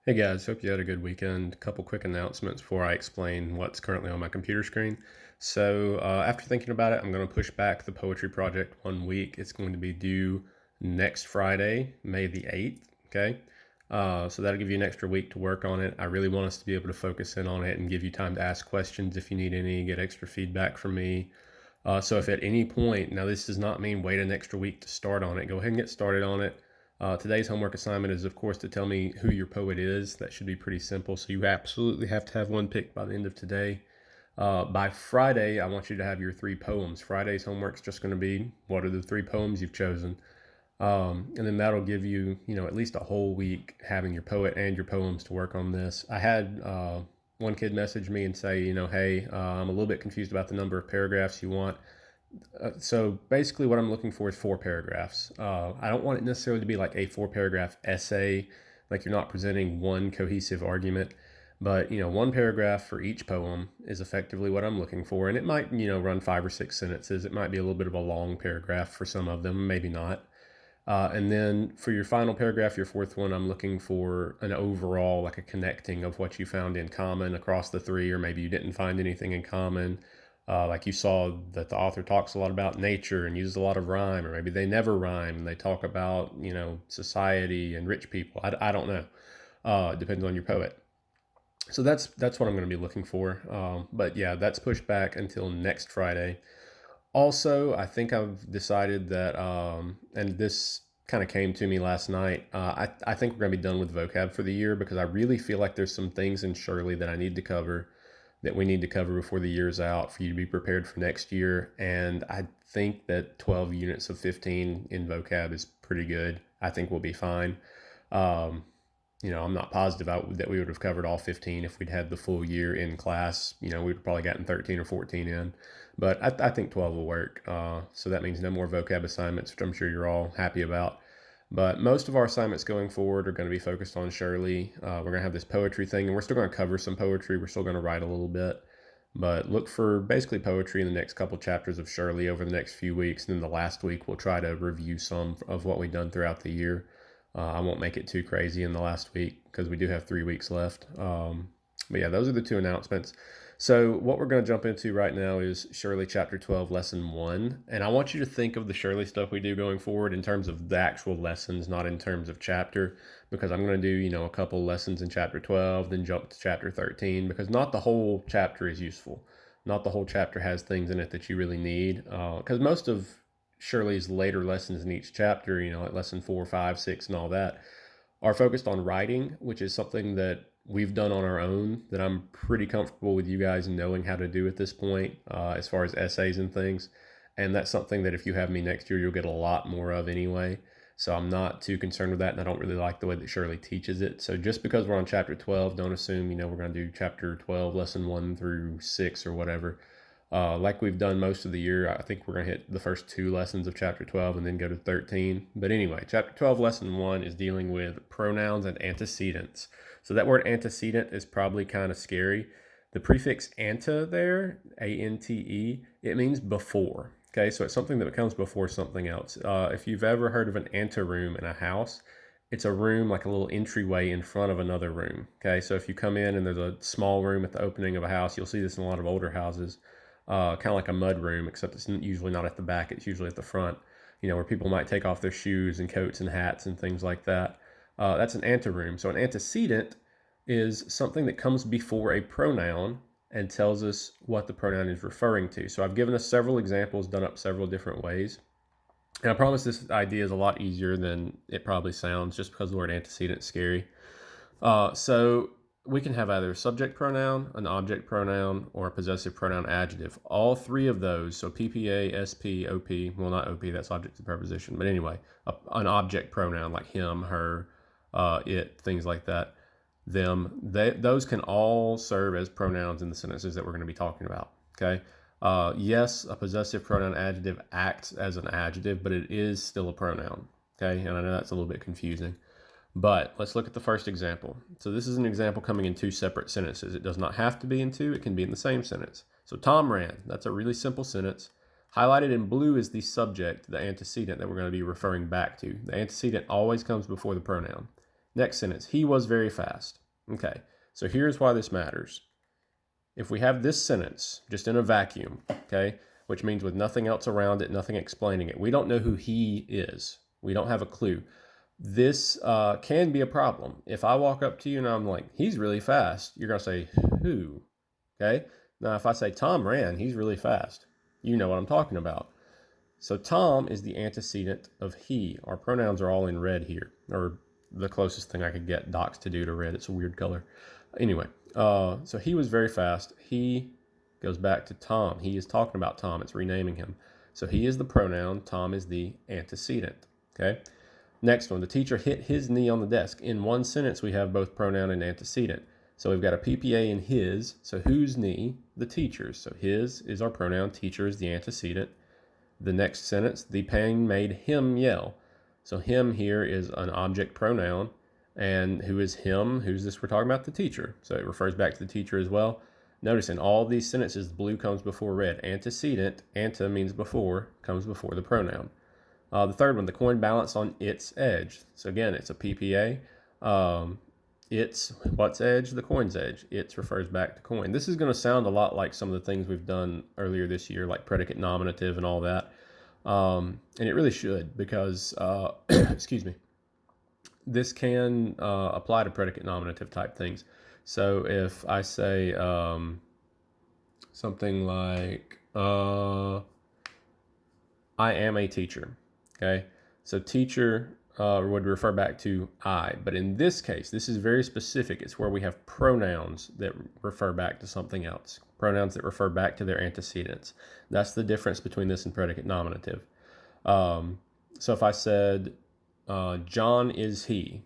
Hey guys, hope you had a good weekend. A couple quick announcements before I explain what's currently on my computer screen. After thinking about it, I'm going to push back the poetry project 1 week. It's going to be due next Friday, May the 8th. Okay. So that'll give you an extra week to work on it. I really want us to be able to focus in on it and give you time to ask questions if you need any, get extra feedback from me. So if at any point, now this does not mean wait an extra week to start on it, go ahead and get started on it. Today's homework assignment is, of course, to tell me who your poet is. That should be pretty simple. So you absolutely have to have one picked by the end of today. By Friday, I want you to have your 3 poems. Friday's homework is just going to be what are the 3 poems you've chosen. And then that'll give you, at least a whole week having your poet and your poems to work on this. I had one kid message me and say, hey, I'm a little bit confused about the number of paragraphs you want. So basically, what I'm looking for is 4 paragraphs. I don't want it necessarily to be like a 4 paragraph essay, like you're not presenting one cohesive argument. But 1 paragraph for each poem is effectively what I'm looking for, and it might run 5 or 6 sentences. It might be a little bit of a long paragraph for some of them, maybe not. And then for your final paragraph, your fourth one, I'm looking for an overall, like a connecting of what you found in common across the three, or maybe you didn't find anything in common. Like you saw that the author talks a lot about nature and uses a lot of rhyme, or maybe they never rhyme and they talk about, society and rich people. I don't know. It depends on your poet. So that's what I'm going to be looking for. But yeah, that's pushed back until next Friday. Also, I think I've decided that, and this kind of came to me last night. I think we're going to be done with vocab for the year because I really feel like there's some things in Shurley that I need to cover, that we need to cover before the year's out for you to be prepared for next year. And I think that 12 units of 15 in vocab is pretty good. I think we'll be fine. Um, I'm not positive that we would have covered all 15 if we'd had the full year in class. We'd probably gotten 13 or 14 in, but I think 12 will work. So that means no more vocab assignments, which I'm sure you're all happy about. But most of our assignments going forward are going to be focused on Shirley. We're going to have this poetry thing, and we're still going to cover some poetry. We're still going to write a little bit, but look for basically poetry in the next couple chapters of Shirley over the next few weeks. And then the last week, we'll try to review some of what we've done throughout the year. I won't make it too crazy in the last week because we do have 3 weeks left. But yeah, those are the two announcements. So what we're going to jump into right now is Shirley chapter 12, lesson 1. And I want you to think of the Shirley stuff we do going forward in terms of the actual lessons, not in terms of chapter, because I'm going to do, a couple lessons in chapter 12, then jump to chapter 13, because not the whole chapter is useful. Not the whole chapter has things in it that you really need, because most of Shirley's later lessons in each chapter, like lesson 4, 5, 6, and all that, are focused on writing, which is something that we've done on our own that I'm pretty comfortable with you guys knowing how to do at this point, as far as essays and things. And that's something that if you have me next year, you'll get a lot more of anyway. So I'm not too concerned with that, and I don't really like the way that Shirley teaches it. So just because we're on chapter 12, don't assume, we're going to do chapter 12, lesson 1 through 6 or whatever. Like we've done most of the year, I think we're going to hit the first 2 lessons of chapter 12 and then go to 13. But anyway, chapter 12, lesson 1 is dealing with pronouns and antecedents. So that word antecedent is probably kind of scary. The prefix ante there, A-N-T-E, it means before. Okay, so it's something that comes before something else. If you've ever heard of an anteroom in a house, it's a room like a little entryway in front of another room. Okay, so if you come in and there's a small room at the opening of a house, you'll see this in a lot of older houses. Kind of like a mud room, except it's usually not at the back, it's usually at the front, where people might take off their shoes and coats and hats and things like that. That's an anteroom. So an antecedent is something that comes before a pronoun and tells us what the pronoun is referring to. So I've given us several examples done up several different ways. And I promise this idea is a lot easier than it probably sounds just because the word antecedent is scary. So we can have either a subject pronoun, an object pronoun, or a possessive pronoun adjective. All three of those, so PPA, SP, OP, well, not OP, that's object to preposition, but anyway, an object pronoun like him, her, it, things like that, them, those can all serve as pronouns in the sentences that we're going to be talking about, okay? Yes, a possessive pronoun adjective acts as an adjective, but it is still a pronoun, okay? And I know that's a little bit confusing. But let's look at the first example. So this is an example coming in 2 separate sentences. It does not have to be in 2. It can be in the same sentence. So Tom ran. That's a really simple sentence. Highlighted in blue is the subject, the antecedent that we're going to be referring back to. The antecedent always comes before the pronoun. Next sentence, he was very fast. Okay, so here's why this matters. If we have this sentence just in a vacuum, okay, which means with nothing else around it, nothing explaining it, we don't know who he is. We don't have a clue. This can be a problem. If I walk up to you and I'm like, he's really fast, you're going to say, who? Okay. Now, if I say Tom ran, he's really fast, you know what I'm talking about. So Tom is the antecedent of he. Our pronouns are all in red here, or the closest thing I could get docs to do to red. It's a weird color. Anyway, so he was very fast. He goes back to Tom. He is talking about Tom. It's renaming him. So he is the pronoun. Tom is the antecedent. Okay. Next one, the teacher hit his knee on the desk. In one sentence, we have both pronoun and antecedent. So we've got a PPA in his. So whose knee? The teacher's. So his is our pronoun. Teacher is the antecedent. The next sentence, the pain made him yell. So him here is an object pronoun. And who is him? Who's this we're talking about? The teacher. So it refers back to the teacher as well. Notice in all these sentences, blue comes before red. Antecedent, ante means before, comes before the pronoun. The third one, the coin balanced on its edge. So again, it's a PPA. It's what's edge? The coin's edge. It refers back to coin. This is going to sound a lot like some of the things we've done earlier this year, like predicate nominative and all that. And it really should because, excuse me, this can apply to predicate nominative type things. So if I say something like, I am a teacher, okay? So teacher would refer back to I. But in this case, this is very specific. It's where we have pronouns that refer back to something else. Pronouns that refer back to their antecedents. That's the difference between this and predicate nominative. So if I said, John is he,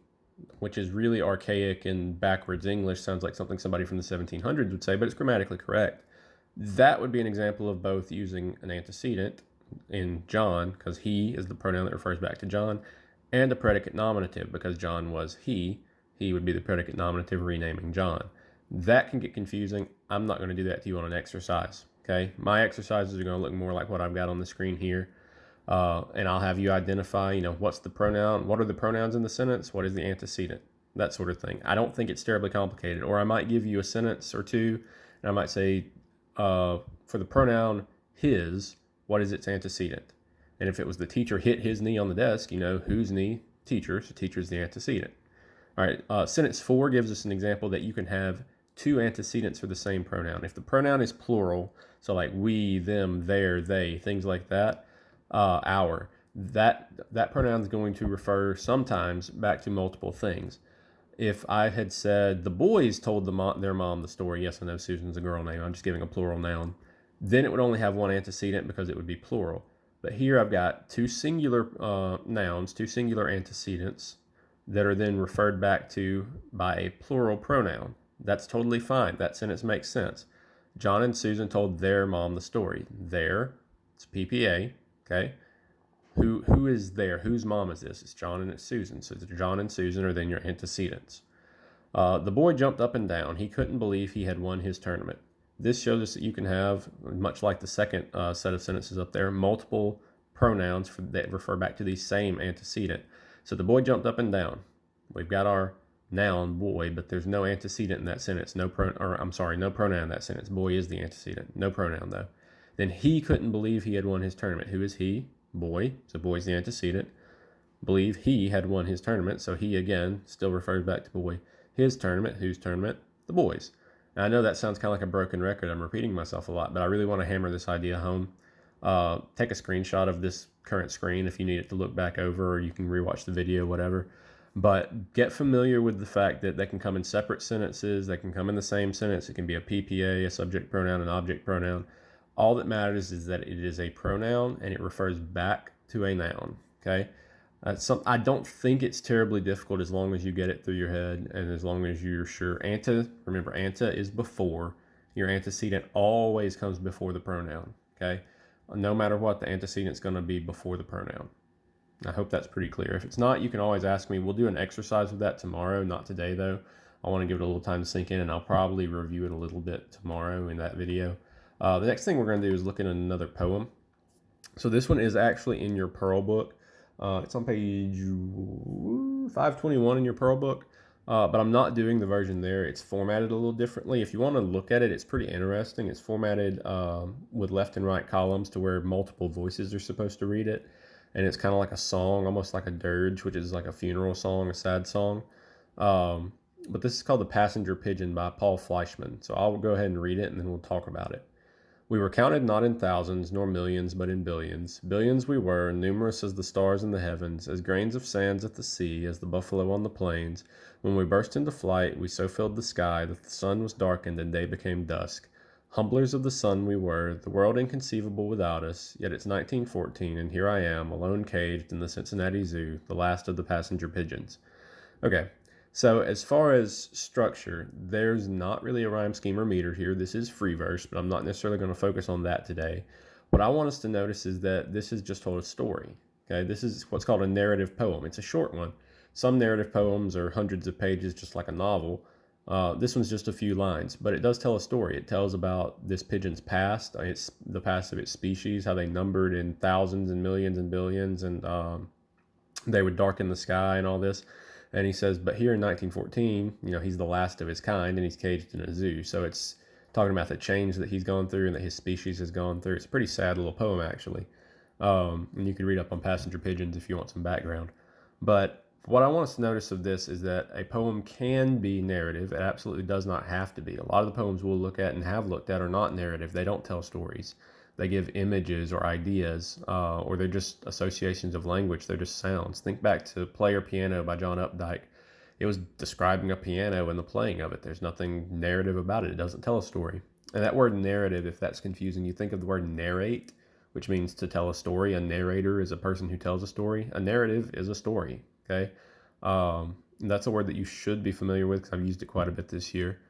which is really archaic and backwards English, sounds like something somebody from the 1700s would say, but it's grammatically correct. That would be an example of both using an antecedent in John, because he is the pronoun that refers back to John, and a predicate nominative, because John was he would be the predicate nominative renaming John. That can get confusing. I'm not going to do that to you on an exercise, okay? My exercises are going to look more like what I've got on the screen here, and I'll have you identify, what's the pronoun, what are the pronouns in the sentence, what is the antecedent, that sort of thing. I don't think it's terribly complicated. Or I might give you a sentence or two, and I might say, for the pronoun his, what is its antecedent? And if it was the teacher hit his knee on the desk, whose knee? Teacher. So teacher is the antecedent. All right. Sentence 4 gives us an example that you can have two antecedents for the same pronoun. If the pronoun is plural, so like we, them, their, they, things like that, our, that pronoun is going to refer sometimes back to multiple things. If I had said the boys told their mom the story, yes, I know Susan's a girl name, I'm just giving a plural noun, then it would only have one antecedent because it would be plural. But here I've got two singular nouns, two singular antecedents that are then referred back to by a plural pronoun. That's totally fine. That sentence makes sense. John and Susan told their mom the story. Their, it's PPA, okay? Who is there? Whose mom is this? It's John and it's Susan. So John and Susan are then your antecedents. The boy jumped up and down. He couldn't believe he had won his tournament. This shows us that you can have, much like the second set of sentences up there, multiple pronouns that refer back to the same antecedent. So the boy jumped up and down. We've got our noun, boy, but there's no antecedent in that sentence. No pronoun in that sentence. Boy is the antecedent. No pronoun, though. Then he couldn't believe he had won his tournament. Who is he? Boy. So boy's the antecedent. Believe he had won his tournament. So he, again, still refers back to boy. His tournament. Whose tournament? The boy's. Now, I know that sounds kind of like a broken record. I'm repeating myself a lot, but I really want to hammer this idea home. Take a screenshot of this current screen if you need it to look back over, or you can rewatch the video, whatever. But get familiar with the fact that they can come in separate sentences. They can come in the same sentence. It can be a PPA, a subject pronoun, an object pronoun. All that matters is that it is a pronoun and it refers back to a noun, okay? I don't think it's terribly difficult as long as you get it through your head and as long as you're sure. Remember, ante is before. Your antecedent always comes before the pronoun, okay? No matter what, the antecedent is going to be before the pronoun. I hope that's pretty clear. If it's not, you can always ask me. We'll do an exercise with that tomorrow, not today though. I want to give it a little time to sink in, and I'll probably review it a little bit tomorrow in that video. The next thing we're going to do is look at another poem. So this one is actually in your Pearl book. It's on page 521 in your Pearl book, but I'm not doing the version there. It's formatted a little differently. If you want to look at it, it's pretty interesting. It's formatted with left and right columns to where multiple voices are supposed to read it. And it's kind of like a song, almost like a dirge, which is like a funeral song, a sad song. Um, but this is called The Passenger Pigeon by Paul Fleischman. So I'll go ahead and read it and then we'll talk about it. We were counted not in thousands nor millions, but in billions. Billions we were, numerous as the stars in the heavens, as grains of sands at the sea, as the buffalo on the plains. When we burst into flight, we so filled the sky that the sun was darkened and day became dusk. Humblers of the sun we were, the world inconceivable without us, yet it's 1914, and here I am, alone caged in the Cincinnati Zoo, the last of the passenger pigeons. Okay, so as far as structure, there's not really a rhyme scheme or meter here. This is free verse, but I'm not necessarily going to focus on that today. What I want us to notice is that this is just told a story. Okay, this is what's called a narrative poem. It's a short one. Some narrative poems are hundreds of pages, just like a novel. This one's just a few lines, but it does tell a story. It tells about this pigeon's past, it's the past of its species, how they numbered in thousands and millions and billions, and they would darken the sky and all this. And he says, but here in 1914, he's the last of his kind and he's caged in a zoo. So it's talking about the change that he's gone through and that his species has gone through. It's a pretty sad little poem, actually. And you can read up on passenger pigeons if you want some background. But what I want us to notice of this is that a poem can be narrative. It absolutely does not have to be. A lot of the poems we'll look at and have looked at are not narrative. They don't tell stories. They give images or ideas, or they're just associations of language. They're just sounds. Think back to Player Piano by John Updike. It was describing a piano and the playing of it. There's nothing narrative about it. It doesn't tell a story. And that word narrative, if that's confusing, you think of the word narrate, which means to tell a story. A narrator is a person who tells a story. A narrative is a story, okay? That's a word that you should be familiar with because I've used it quite a bit this year.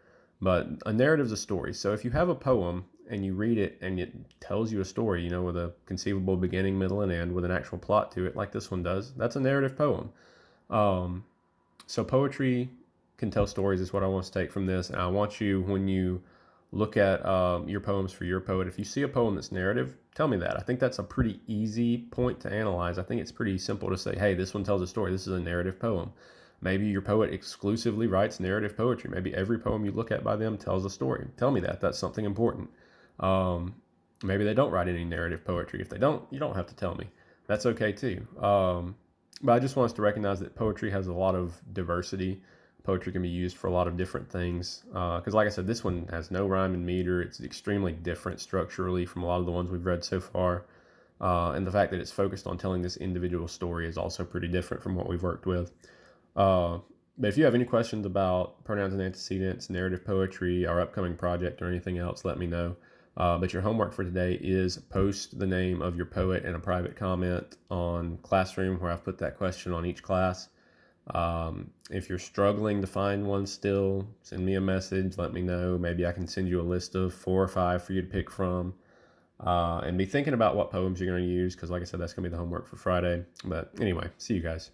But a narrative is a story. So if you have a poem and you read it and it tells you a story, with a conceivable beginning, middle, and end with an actual plot to it, like this one does, that's a narrative poem. So poetry can tell stories is what I want to take from this. And I want you, when you look at your poems for your poet, if you see a poem that's narrative, tell me that. I think that's a pretty easy point to analyze. I think it's pretty simple to say, hey, this one tells a story. This is a narrative poem. Maybe your poet exclusively writes narrative poetry. Maybe every poem you look at by them tells a story. Tell me that. That's something important. Maybe they don't write any narrative poetry. If they don't, you don't have to tell me. That's okay too. But I just want us to recognize that poetry has a lot of diversity. Poetry can be used for a lot of different things. Because like I said, this one has no rhyme and meter. It's extremely different structurally from a lot of the ones we've read so far. And the fact that it's focused on telling this individual story is also pretty different from what we've worked with. But if you have any questions about pronouns and antecedents, narrative poetry, our upcoming project, or anything else, let me know. But your homework for today is post the name of your poet in a private comment on Classroom, where I've put that question on each class. If you're struggling to find one still, send me a message, let me know. Maybe I can send you a list of 4 or 5 for you to pick from. And be thinking about what poems you're going to use, because like I said, that's going to be the homework for Friday. But anyway, see you guys.